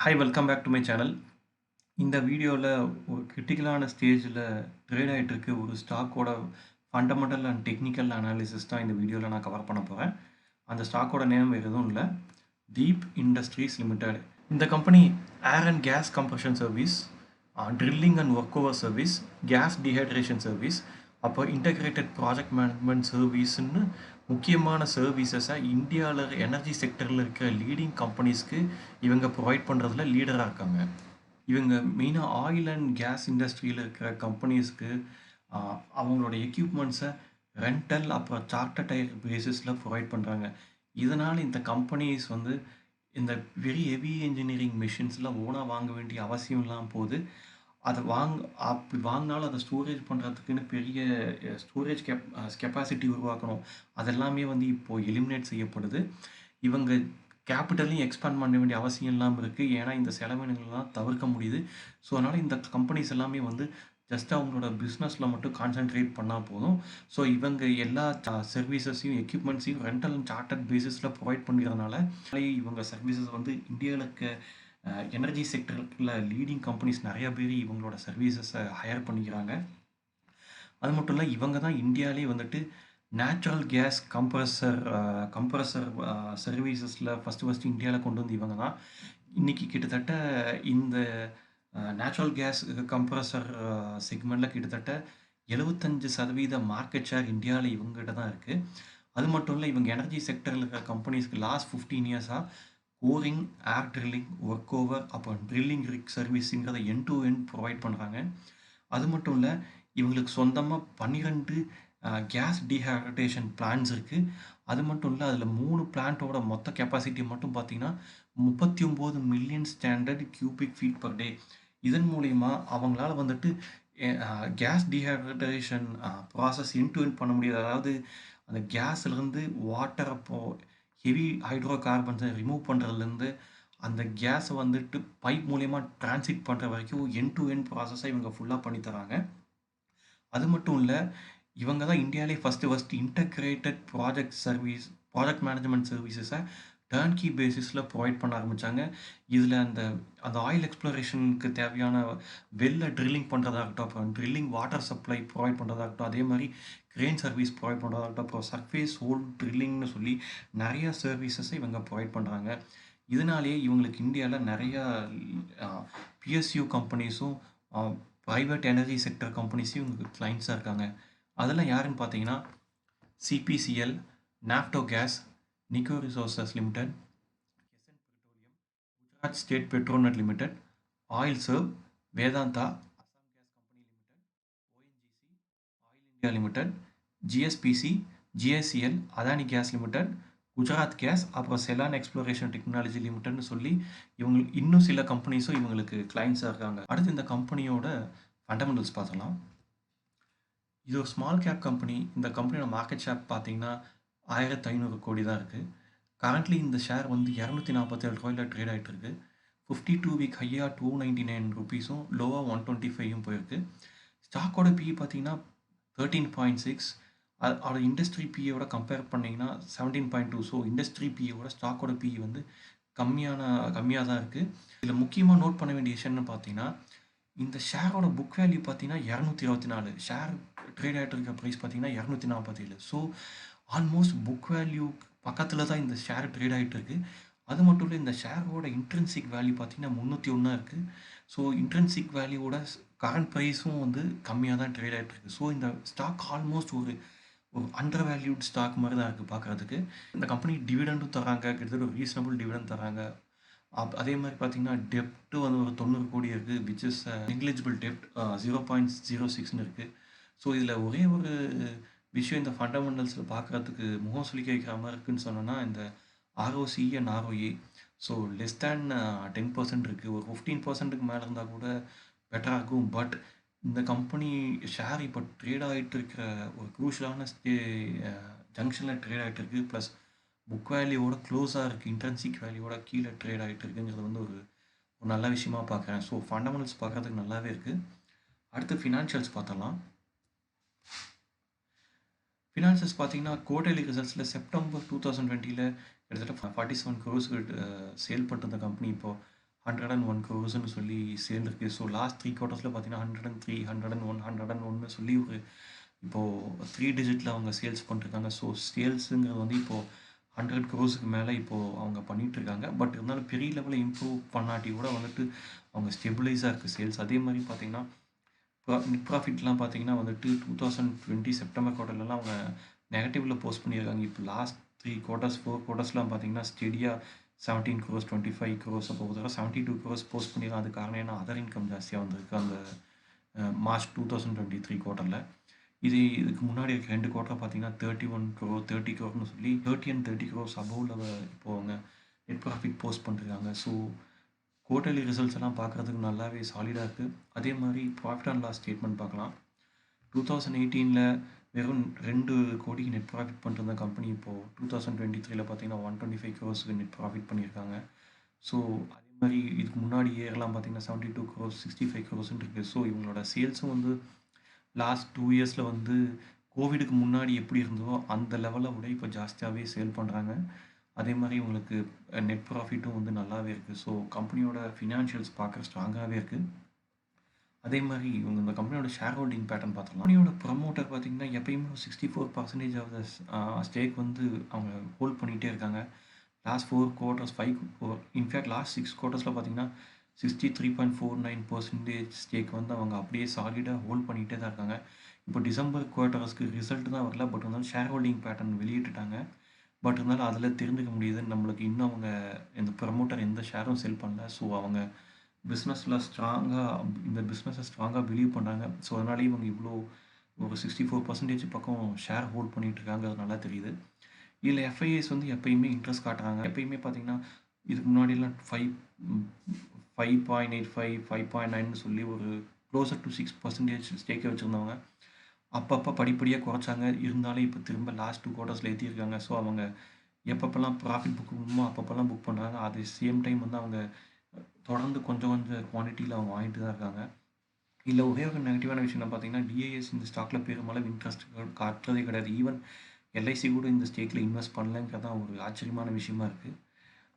Hi welcome back to my channel. இந்த வீடியோவில் ஒரு கிரிட்டிக்கலான ஸ்டேஜில் ட்ரேட் ஆகிட்டு இருக்க ஒரு ஸ்டாக்கோட ஃபண்டமெண்டல் அண்ட் டெக்னிக்கல் அனாலிசிஸ் தான் இந்த வீடியோவில் நான் கவர் பண்ண போகிறேன். அந்த ஸ்டாக்கோட நேம் வேறு எதுவும் இல்லை, தீப் இண்டஸ்ட்ரீஸ் லிமிடெட். இந்த company air and gas compression service, drilling and work over service, gas dehydration service, அப்போ இன்டகிரேட்டட் ப்ராஜெக்ட் மேனேஜ்மெண்ட் சர்வீஸ்ன்னு முக்கியமான சர்வீசஸை இந்தியாவில் எனர்ஜி செக்டரில் இருக்கிற லீடிங் கம்பெனிஸ்க்கு இவங்க ப்ரொவைட் பண்ணுறதுல லீடராக இருக்காங்க. இவங்க மெயினாக ஆயில் அண்ட் கேஸ் இண்டஸ்ட்ரியில் இருக்கிற கம்பெனிஸ்க்கு அவங்களோட எக்யூப்மெண்ட்ஸை ரெண்டல் அப்புறம் சார்ட்டர் டயர் பேசிஸில் ப்ரொவைட் பண்ணுறாங்க. இதனால் இந்த கம்பெனிஸ் வந்து இந்த வெரி ஹெவி இன்ஜினியரிங் மிஷின்ஸ்லாம் ஓனாக வாங்க வேண்டிய அவசியம் இல்லாமல் போகுது. அதை அப்படி வாங்கினாலும் அதை ஸ்டோரேஜ் பண்ணுறதுக்குன்னு பெரிய ஸ்டோரேஜ் கெப்பாசிட்டி உருவாக்கணும். அதெல்லாமே வந்து இப்போது எலிமினேட் செய்யப்படுது. இவங்க கேபிட்டலையும் எக்ஸ்பேண்ட் பண்ண வேண்டிய அவசியம் இல்லாமல் இருக்குது. ஏன்னா இந்த செலவினங்கள்லாம் தவிர்க்க முடியுது. ஸோ அதனால் இந்த கம்பெனிஸ் எல்லாமே வந்து ஜஸ்ட் அவங்களோட பிஸ்னஸில் மட்டும் கான்சென்ட்ரேட் பண்ணால் போதும். ஸோ இவங்க எல்லா சர்வீசஸையும் எக்யூப்மெண்ட்ஸையும் ரெண்டல் அண்ட் சார்ட்டர்ட் பேசிஸில் ப்ரொவைட் பண்ணிக்கிறதுனால இவங்க சர்வீசஸ் வந்து இந்தியாவில் இருக்க எனர்ஜி செக்டரில் லீடிங் கம்பெனிஸ் நிறைய பேர் இவங்களோட சர்வீசஸை ஹையர் பண்ணிக்கிறாங்க. அது மட்டும் இல்லை, இவங்க தான் இந்தியாவிலே வந்துட்டு நேச்சுரல் கேஸ் கம்ப்ரஸர் சர்வீசஸில் ஃபஸ்ட்டு இந்தியாவில் கொண்டு வந்து இவங்க தான். இன்றைக்கி கிட்டத்தட்ட இந்த நேச்சுரல் கேஸ் கம்ப்ரஸர் செக்மெண்ட்டில் கிட்டத்தட்ட 75% மார்க்கெட் ஷேர் இந்தியாவில் இவங்ககிட்ட தான் இருக்குது. அது மட்டும் இல்லை, இவங்க எனர்ஜி செக்டரில் இருக்கிற கம்பெனிஸ்க்கு லாஸ்ட் 15 இயர்ஸாக coring, air drilling, work over, அப்புறம் ட்ரில்லிங் ரிக் சர்வீஸுங்கிறத எண்ட் டு எண்ட் ப்ரொவைட் பண்ணுறாங்க. அது மட்டும் இல்லை, இவங்களுக்கு சொந்தமாக 12 கேஸ் டீஹைட்ரேஷன் பிளான்ஸ் இருக்குது. அது மட்டும் இல்லை, அதில் 3 பிளான்ட்டோட மொத்த கெப்பாசிட்டி மட்டும் பார்த்தீங்கன்னா 39 million standard cubic feet per day. இதன் மூலயமா அவங்களால வந்துட்டு gas dehydration process end to end பண்ண முடியாது. அதாவது அந்த கேஸ்லேருந்து வாட்டர் ஹெவி ஹைட்ரோ கார்பன்ஸை ரிமூவ் பண்ணுறதுலேருந்து அந்த கேஸை வந்துட்டு பைப் மூலயமா டிரான்சிட் பண்ணுற வரைக்கும் எண்ட் டு எண்ட் ப்ராசஸை இவங்க ஃபுல்லாக பண்ணித்தராங்க. அது மட்டும் இல்லை, இவங்க தான் இந்தியாவிலே ஃபஸ்ட்டு இன்டகிரேட்டட் ப்ராஜெக்ட் மேனேஜ்மெண்ட் சர்வீசஸை டர்ன்கி பேசிஸில் ப்ரொவைட் பண்ண ஆரம்பித்தாங்க. இதில் அந்த ஆயில் எக்ஸ்ப்ளோரேஷனுக்கு தேவையான ட்ரில்லிங் பண்ணுறதாகட்டும், அப்புறம் ட்ரில்லிங் வாட்டர் சப்ளை ப்ரொவைட் பண்ணுறதாகட்டும், அதே மாதிரி கிரெயின் சர்வீஸ் ப்ரொவைட் பண்ணுறதாகட்டும், அப்புறம் சர்ஃபேஸ் ஹோல் ட்ரில்லிங்னு சொல்லி நிறைய சர்வீசஸை இவங்க ப்ரொவைட் பண்ணுறாங்க. இதனாலேயே இவங்களுக்கு இந்தியாவில் நிறையா பிஎஸ்யூ கம்பெனிஸும் ப்ரைவேட் எனர்ஜி செக்டர் கம்பெனிஸும் இவங்களுக்கு கிளைண்ட்ஸாக இருக்காங்க. அதெல்லாம் யாருன்னு பார்த்தீங்கன்னா CPCL, Nafto gas, Niko resources limited, SN petroleum, Gujarat state Petronet limited, oil serv, Vedanta, Assam gas company limited, ONGC, oil India limited, GSPC, GSCL, Adani gas limited, Gujarat gas, அப்புறம் செலான் எக்ஸ்ப்ளோரேஷன் டெக்னாலஜி லிமிடெட்னு சொல்லி இவங்களுக்கு இன்னும் சில கம்பெனிஸும் இவங்களுக்கு கிளைண்ட்ஸாக இருக்காங்க. அடுத்து இந்த கம்பெனியோட ஃபண்டமெண்டல்ஸ் பார்த்துலாம். இது ஒரு ஸ்மால் கேப் கம்பெனி. இந்த கம்பெனியோட மார்க்கெட் ஷேர் பார்த்தீங்கன்னா 1500 கோடி தான் இருக்குது. கரண்ட்லி இந்த ஷேர் வந்து 247 ரூபாயில் ட்ரேட் ஆகிட்டு இருக்கு. 52 வீக் ஹையாக 299 ருபீஸும் லோவாக 125யும் போயிருக்கு. ஸ்டாக்கோட பிஇ பார்த்தீங்கன்னா 13.6. அதோட இண்டஸ்ட்ரி பிஏவோட கம்பேர் பண்ணிங்கன்னா 17.2. ஸோ இண்டஸ்ட்ரி பிஏவோட ஸ்டாக்கோட பிஇ வந்து கம்மியாக தான் இருக்குது. இதில் முக்கியமாக நோட் பண்ண வேண்டிய விஷயம்னு பார்த்தீங்கன்னா, இந்த ஷேரோட புக் வேல்யூ பார்த்தீங்கன்னா 224. ஷேர் ட்ரேட் ஆகிட்டு இருக்க ப்ரைஸ் பார்த்தீங்கன்னா 247. ஸோ ஆல்மோஸ்ட் புக் வேல்யூ பக்கத்தில் தான் இந்த ஷேர் ட்ரேட் ஆகிட்டு இருக்கு. அது மட்டும் இல்லை, இந்த ஷேரோட இன்ட்ரென்சிக் வேல்யூ பார்த்தீங்கன்னா 301 இருக்குது. ஸோ இன்ட்ரென்சிக் வேல்யூவோட கரண்ட் ப்ரைஸும் வந்து கம்மியாக தான் ட்ரேட் ஆகிட்டு இருக்கு. ஸோ இந்த ஸ்டாக் ஆல்மோஸ்ட் ஒரு அண்டர் வேல்யூட் ஸ்டாக் மாதிரி தான் இருக்குது பார்க்குறதுக்கு. இந்த கம்பெனி டிவிடெண்டும் தராங்க, கிட்டத்தட்ட ஒரு ரீசனபிள் டிவிடெண்ட் தராங்க. அதே மாதிரி பார்த்தீங்கன்னா டெப்ட்டு வந்து ஒரு 90 கோடி இருக்குது, விச் இஸ் நெக்லிஜிபிள் டெப்ட் 0.06ன்னு இருக்குது. ஸோ இதில் ஒரே ஒரு விஷயம் இந்த ஃபண்டமெண்டல்ஸில் பார்க்குறதுக்கு முகம் சுளிக்க வைக்கிற மாதிரி இருக்குதுன்னு சொன்னோன்னா, இந்த ROC and ஆர்ஓஏ. So less than 10% இருக்குது. ஒரு 15%க்கு மேலே இருந்தால் கூட பெட்டராக இருக்கும். பட் இந்த கம்பெனி ஷேர் இப்போ ட்ரேட் ஆகிட்டு இருக்கிற ஒரு க்ரூஷியலான ஜங்ஷனில் ட்ரேட் ஆகிட்டு இருக்குது. ப்ளஸ் புக் வேல்யூவோட க்ளோஸாக இருக்குது, இன்ட்ரென்சிக் வேல்யூவோட கீழே ட்ரேட் ஆகிட்டு இருக்குங்கிறது வந்து ஒரு நல்ல விஷயமா பார்க்குறேன். ஸோ ஃபண்டமெண்டல்ஸ் பார்க்குறதுக்கு நல்லாவே இருக்குது. அடுத்து ஃபினான்ஷியல்ஸ் பார்த்தலாம். ஃபினான்ஷியல்ஸ் பார்த்தீங்கன்னா குவார்டர்லி ரிசல்ட்ஸில் செப்டம்பர் 2020 கிட்டத்தட்ட 47 crores சேல் பண்ணிருந்த கம்பெனி இப்போது 101 க்ரோர்ஸ்ன்னு சொல்லி சேல் இருக்குது. ஸோ லாஸ்ட் 3 குவார்ட்டர்ஸில் பார்த்தீங்கன்னா 103, 101, 101 சொல்லி ஒரு இப்போது 3 டிஜிட்டில் அவங்க சேல்ஸ் பண்ணிருக்காங்க. ஸோ சேல்ஸுங்கிறது வந்து இப்போது 100 க்ரோர்ஸுக்கு மேலே இப்போது அவங்க பண்ணிகிட்ருக்காங்க. பட் இருந்தாலும் பெரிய லெவலில் இம்ப்ரூவ் பண்ணாட்டி கூட வந்துட்டு அவங்க ஸ்டெபிளைஸாக இருக்குது சேல்ஸ். அதே மாதிரி பார்த்தீங்கன்னா நெட் ப்ராஃபிட்லாம் பார்த்தீங்கன்னா வந்துட்டு 2020 செப்டம்பர் குவார்ட்டர்லலாம் அவங்க நெகட்டிவில் போஸ்ட் பண்ணியிருக்காங்க. இப்போ லாஸ்ட் 3 குவார்ட்டர்ஸ் 4 குவார்ட்டர்ஸ்லாம் பார்த்தீங்கன்னா ஸ்டெடியாக 17 க்ரோர்ஸ் 25 க்ரோர்ஸ் அப்போ ஒரு தடவை 72 க்ரோர்ஸ் போஸ்ட் பண்ணியிருக்காங்க. அது காரணம் ஏன்னா அதர் இன்கம் ஜாஸ்தியாக வந்திருக்கு அந்த மார்ச் 2023 குவார்ட்டரில். இதுக்கு முன்னாடி இருக்க 2 குவார்ட்டர் பார்த்தீங்கன்னா 31 க்ரோர் 30 க்ரோர்னு சொல்லி 30 and 30 க்ரோர்ஸ் அபோவில் இப்போது அவங்க நெட் ப்ராஃபிட் போஸ்ட் பண்ணிருக்காங்க. ஸோ குவார்ட்டர்லி ரிசல்ட்ஸ் எல்லாம் பார்க்குறதுக்கு நல்லாவே சாலிடாக இருக்குது. அதே மாதிரி ப்ராஃபிட் அண்ட் லாஸ் ஸ்டேட்மெண்ட் பார்க்கலாம். 2018 வெறும் 2 கோடிக்கு நெட் ப்ராஃபிட் பண்ணிருந்த கம்பெனி இப்போது 2023 பார்த்தீங்கன்னா 125 க்ரோர்ஸுக்கு நெட் ப்ராஃபிட் பண்ணியிருக்காங்க. ஸோ அதே மாதிரி இதுக்கு முன்னாடி இயர்லாம் பார்த்தீங்கன்னா 72 க்ரோர்ஸ் 65 க்ரோர்ஸ்ன்னு இருக்குது. ஸோ இவங்களோட சேல்ஸும் வந்து லாஸ்ட் 2 இயர்ஸில் வந்து கோவிடுக்கு முன்னாடி எப்படி இருந்ததோ அந்த லெவலை விட இப்போ ஜாஸ்தியாகவே சேல் பண்ணுறாங்க. அதே மாதிரி உங்களுக்கு நெட் ப்ராஃபிட்டும் வந்து நல்லாவே இருக்குது. ஸோ கம்பெனியோட ஃபினான்ஷியல்ஸ் பார்க்க ஸ்ட்ராங்காகவே இருக்குது. அதே மாதிரி இவங்க இந்த கம்பெனியோட ஷேர் ஹோல்டிங் பேட்டர்ன் பார்த்துக்கலாம். கம்பெனியோட ப்ரமோட்டர் பார்த்தீங்கன்னா எப்பயுமே 64% ஆஃப் த ஸ்டேக் வந்து அவங்க ஹோல்ட் பண்ணிகிட்டே இருக்காங்க. லாஸ்ட் 4 குவார்ட்டர்ஸ் 5 இன்ஃபேக்ட் லாஸ்ட் 6 குவார்ட்டர்ஸில் பார்த்தீங்கன்னா 63.49% ஸ்டேக் வந்து அவங்க அப்படியே சாலிடாக ஹோல்ட் பண்ணிகிட்டே தான் இருக்காங்க. இப்போ டிசம்பர் குவார்ட்டர்ஸ்க்கு ரிசல்ட் தான் வரல. பட் இருந்தாலும் ஷேர் ஹோல்டிங் பேட்டர்ன் வெளியிட்டுட்டாங்க. பட் இருந்தாலும் அதில் தெரிஞ்சுக்க முடியுது நம்மளுக்கு இன்னும் அவங்க இந்த ப்ரமோட்டர் எந்த ஷேரும் செல் பண்ணல. ஸோ அவங்க பிஸ்னஸில் இந்த பிஸ்னஸை ஸ்ட்ராங்காக பிலீவ் பண்ணுறாங்க. ஸோ அதனாலே இவங்க இவ்வளோ ஒரு 64% பக்கம் ஷேர் ஹோல்ட் பண்ணிகிட்டு இருக்காங்க. அது நல்லா தெரியுது. இதில் எஃப்ஐஎஸ் வந்து எப்பயுமே இன்ட்ரெஸ்ட் காட்டுறாங்க. எப்பயுமே பார்த்தீங்கன்னா இதுக்கு முன்னாடிலாம் 5.85 5.9ன்னு சொல்லி ஒரு க்ளோசர் டு 6% ஸ்டேக்கை வச்சுருந்தவங்க அப்பப்போ படிப்படியாக குறைச்சாங்க. இருந்தாலும் இப்போ திரும்ப லாஸ்ட் 2 குவார்ட்டர்ஸில் ஏற்றிருக்காங்க. ஸோ அவங்க எப்பப்போல்லாம் ப்ராஃபிட் புக் பண்ணுமோ அப்பப்போல்லாம் புக் பண்ணுறாங்க. அது சேம் டைம் வந்து அவங்க தொடர்ந்து கொஞ்சம் கொஞ்சம் குவான்டிட்டியில் அவங்க வாங்கிட்டு தான் இருக்காங்க. இல்லை ஒரே ஒரு நெகட்டிவான விஷயம் என்ன பார்த்தீங்கன்னா டிஐஎஸ் இந்த ஸ்டாக்கில் பெருமளவு இன்ட்ரெஸ்ட் காட்டுறதே கிடையாது. ஈவன் எல்ஐசி கூட இந்த ஸ்டேக்கில் இன்வெஸ்ட் பண்ணலங்கிறது தான் ஒரு ஆச்சரியமான விஷயமா இருக்குது.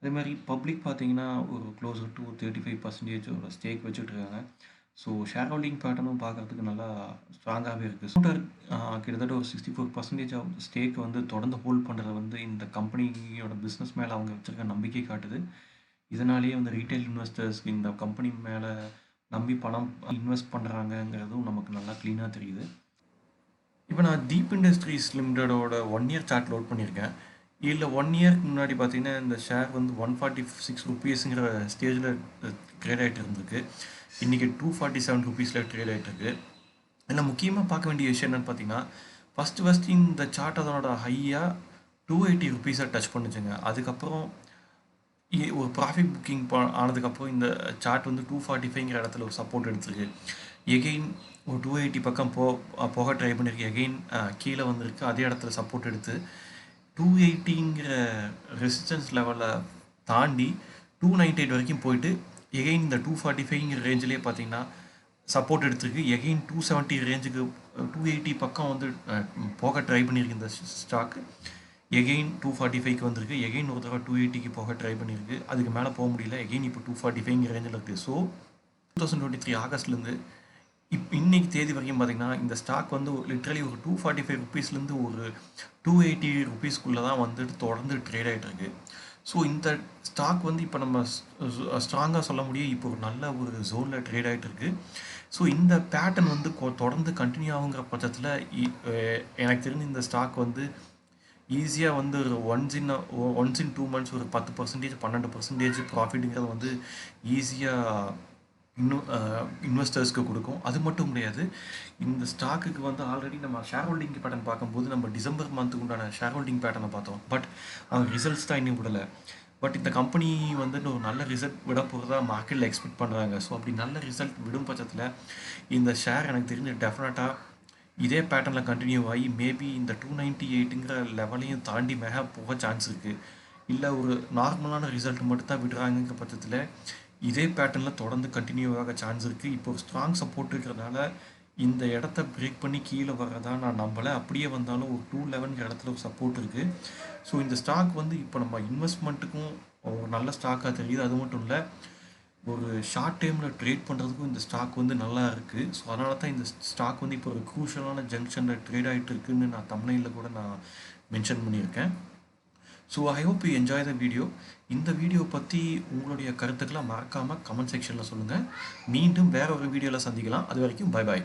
அதே மாதிரி பப்ளிக் பார்த்தீங்கன்னா ஒரு க்ளோசர் டு 35% ஒரு ஸ்டேக் வச்சுட்டு இருக்காங்க. ஸோ ஷேர் ஹோல்டிங் பேட்டர்னும் பார்க்குறதுக்கு நல்லா ஸ்ட்ராங்காகவே இருக்குது. ப்ரமோட்டர் கிட்டத்தட்ட ஒரு 64% ஆஃப் ஸ்டேக் வந்து தொடர்ந்து ஹோல்ட் பண்ணுறது வந்து இந்த கம்பெனியோட பிஸ்னஸ் மேலே அவங்க வச்சுருக்க நம்பிக்கை காட்டுது. இதனாலேயே வந்து ரீட்டைல் இன்வெஸ்டர்ஸ்க்கு இந்த கம்பெனி மேலே நம்பி பணம் இன்வெஸ்ட் பண்ணுறாங்கங்கிறதும் நமக்கு நல்லா க்ளீனாக தெரியுது. இப்போ நான் தீப் இண்டஸ்ட்ரீஸ் லிமிட்டடோட 1 இயர் சார்ட் லோட் பண்ணியிருக்கேன். இதில் 1 இயர்க்கு முன்னாடி பார்த்தீங்கன்னா இந்த ஷேர் வந்து 146 ருபீஸுங்கிற ஸ்டேஜில் ட்ரேட் ஆகிட்டு இருந்திருக்கு. இன்றைக்கி 247 ருபீஸில் ட்ரேட் ஆகிட்டு இருக்கு. இதில் முக்கியமாக பார்க்க வேண்டிய விஷயம் என்னென்னு பார்த்தீங்கன்னா ஃபஸ்ட்டு இந்த சார்ட் அதனோட ஹையாக 280 ருபீஸை டச் பண்ணுச்சுங்க. அதுக்கப்புறம் ஒரு ப்ராஃபிட் புக்கிங் ஆனதுக்கப்புறம் இந்த சார்ட் வந்து 245ங்கிற இடத்துல ஒரு சப்போர்ட் எடுத்துருக்கு. எகெயின் ஒரு 280 பக்கம் போக ட்ரை பண்ணியிருக்கு. எகெயின் கீழே வந்திருக்கு. அதே இடத்துல சப்போர்ட் எடுத்து 280ங்கிற ரெசிஸ்டன்ஸ் லெவலை தாண்டி 298 வரைக்கும் போயிட்டு எகெயின் இந்த 245ங்கிற ரேஞ்சிலே பார்த்தீங்கன்னா சப்போர்ட் எடுத்துருக்கு. எகெயின் 270 ரேஞ்சுக்கு 280 பக்கம் வந்து போக ட்ரை பண்ணியிருக்கு இந்த ஸ்டாக்கு. எகெயின் 245க்கு வந்திருக்கு. எகெயின் ஒரு தடவை 280க்கு போக ட்ரை பண்ணியிருக்கு. அதுக்கு மேலே போக முடியல. எகெயின் இப்போ 245ங்கிற ரேஞ்சில் இருக்குது. ஸோ 2023 ஆகஸ்ட்லேருந்து இன்னைக்கு தேதி வரைக்கும் பார்த்தீங்கன்னா இந்த ஸ்டாக் வந்து லிட்ரலி ஒரு 245 ருபீஸ்லேருந்து ஒரு 280 ருபீஸ்க்குள்ளே தான் வந்துட்டு தொடர்ந்து ட்ரேட் ஆகிட்டு இருக்கு. ஸோ இந்த ஸ்டாக் வந்து இப்போ நம்ம ஸ்ட்ராங்காக சொல்ல முடியும் இப்போ ஒரு நல்ல ஒரு ஜோனில் ட்ரேட் ஆகிட்டு இருக்கு. ஸோ இந்த பேட்டர்ன் வந்து தொடர்ந்து கண்டினியூ ஆகுங்கிற பட்சத்தில் எனக்கு தெரிஞ்சு இந்த ஸ்டாக் வந்து ஈஸியாக வந்து ஒரு ஒன்ஸ் இன் 2 மந்த்ஸ் ஒரு 10% 12% ப்ராஃபிட்டுங்கிறது வந்து ஈஸியாக இன்னும் இன்வெஸ்டர்ஸ்க்கு கொடுக்கும். அது மட்டும் கிடையாது, இந்த ஸ்டாக்குக்கு வந்து ஆல்ரெடி நம்ம ஷேர் ஹோல்டிங் பேட்டர்ன் பார்க்கும்போது நம்ம டிசம்பர் மந்த்துக்கு உண்டான ஷேர் ஹோல்டிங் பேட்டர்னை பார்த்தோம். பட் அவங்க ரிசல்ட்ஸ் தான் இன்னும் விடலை. பட் இந்த கம்பெனி வந்து ஒரு நல்ல ரிசல்ட் விட போகிறதா மார்க்கெட்டில் எக்ஸ்பெக்ட் பண்ணுறாங்க. ஸோ அப்படி நல்ல ரிசல்ட் விடும் பட்சத்தில் இந்த ஷேர் எனக்கு தெரிஞ்சு டெஃபினட்டாக இதே பேட்டர்னில் கண்டினியூ ஆகி மேபி இந்த 298ங்கிற லெவலையும் தாண்டி மேலே போக சான்ஸ் இருக்குது. இல்லை ஒரு நார்மலான ரிசல்ட் மட்டும் தான் விடுறாங்கிற பட்சத்தில் இதே பேட்டர்னில் தொடர்ந்து கண்டினியூ ஆக சான்ஸ் இருக்குது. இப்போ ஒரு ஸ்ட்ராங் சப்போர்ட் இருக்கிறதுனால இந்த இடத்த பிரேக் பண்ணி கீழே வர்றதா நான் நம்பலை. அப்படியே வந்தாலும் ஒரு 211 இடத்துல ஒரு சப்போர்ட் இருக்குது. ஸோ இந்த ஸ்டாக் வந்து இப்போ நம்ம இன்வெஸ்ட்மெண்ட்டுக்கும் ஒரு நல்ல ஸ்டாக்காக தெரியுது. அது மட்டும் இல்லை, ஒரு ஷார்ட் டைமில் ட்ரேட் பண்ணுறதுக்கும் இந்த ஸ்டாக் வந்து நல்லா இருக்குது. ஸோ அதனால தான் இந்த ஸ்டாக் வந்து இப்போ ஒரு க்ரூஷியலான ஜங்ஷனில் ட்ரேட் ஆகிட்டு இருக்குன்னு நான் தம்ப்நெயில்ல கூட நான் மென்ஷன் பண்ணியிருக்கேன். So I hope you enjoy the video. இந்த வீடியோ பற்றி உங்களுடைய கருத்துக்களை மறக்காமல் கமெண்ட் செக்ஷனில் சொல்லுங்கள். மீண்டும் வேற ஒரு வீடியோவில் சந்திக்கலாம். அது வரைக்கும் பை பாய்.